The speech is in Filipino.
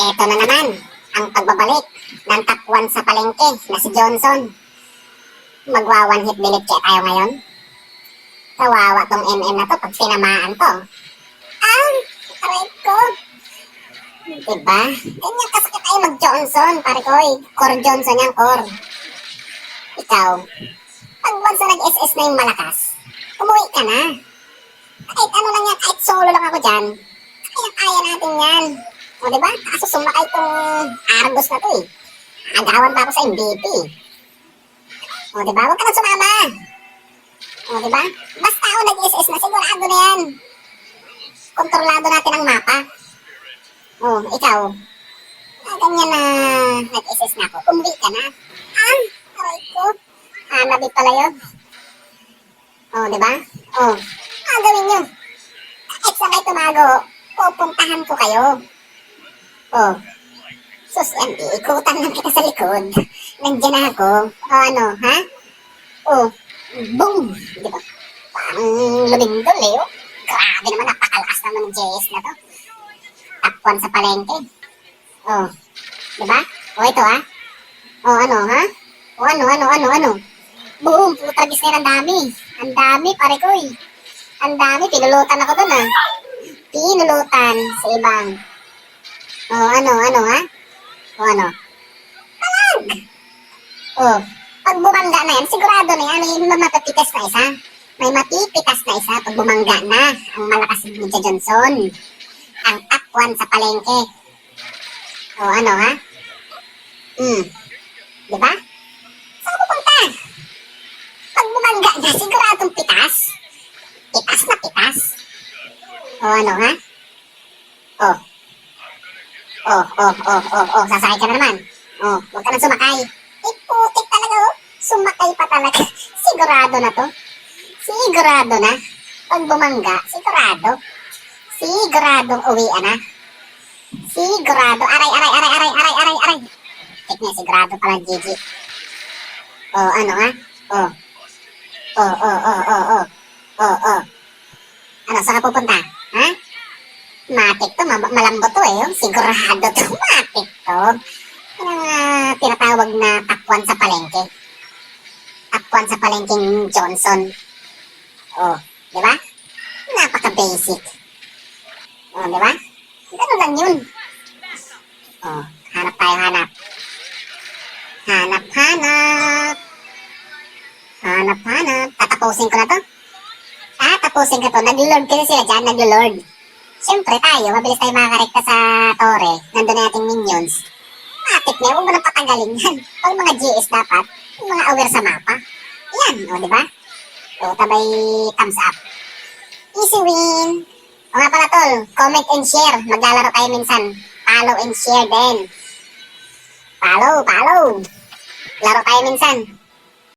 Eto na naman ang pagbabalik ng top 1 sa palengke na si Johnson. Magwa one hit delete kaya tayo ngayon. Kawawa tong MM na to pag tinamaan to. Aray ko. Diba? Ganyan kasakit tayo mag-Johnson, pare ko. Core Johnson yan, core. Ikaw, pag once na nag-SS na yung malakas, umuwi ka na. Kahit ano lang yan, kahit solo lang ako dyan, kaya natin yan. O diba? Kaso sumakay tong Argos na to eh. Agawan pa ako sa MVP. O diba? Huwag ka nang sumama. O diba? Basta ako nag-SS na, sigurado na yan. Kontrolado natin ang mapa. O, ikaw. Ganyan na nag-SS na ako. Umuwi ka na. Aray ko. Hanabi pala yun. O, diba? O, gawin nyo. Kahit sa kayo tumago, pupuntahan ko kayo. Oh, sus, ikutan lang kita sa likod. Nandiyan na ako. Ano, ha? Oh, boom! Di ba? Parang lumindol eh, oh. Grabe naman, napakalakas naman ng JS na to. Top 1 sa palengke. Oh, di ba? Oh, ito ha? Oh, ano, ha? Oh, ano? Boom! Putagis na ang dami. Ang dami, pare ko eh. Ang dami, pinulutan ako dun ah. Pinulutan sa ibang. Oh, ano, ha? Oh, ano? Palag! Oh, pag bumangga na yan, sigurado na yan, may matipitas na isa. May matipitas na isa pag bumangga na ang malakas ni Johnson. Ang top 1 sa palengke. Oh, ano, ha? Diba? Saan pupunta? Pag bumangga na, siguradong pitas. Pitas na pitas. Oh, ano, ha? Oh, sasakay ka na naman. Oh, huwag ka nang sumakay. Putik talaga, oh. Sumakay pa talaga. Sigurado na to. Sigurado na. Pag bumangga, sigurado. Siguradong uwian na. Sigurado. Aray. Tik niya, sigurado pala, GG. Oh, ano, ha? Oh. Ano, saan ka pupunta? Ha? Matik to, malambot to eh. Sigurado to, matik to. Yan ang tinatawag na top 1 sa palengke. Top 1 sa palengking Johnson. Oh, di ba? Napaka-basic. Oh, di ba? Ganun lang yun. Oh, hanap tayo, hanap. Hanap. Tatapusin ko na to. Tapusin ko to. Nag-lord kasi sila dyan, nag-lord. Siyempre tayo, mabilis tayo makakarekta sa tore. Nandun na nating minions. Matik na, huwag mo nang patagalin yan. Pag mga GS dapat, yung mga aware sa mapa. Yan, o diba? O, tabay thumbs up. Easy win. O nga pala tol, comment and share. Maglalaro tayo minsan. Follow and share din. Follow. Laro tayo minsan.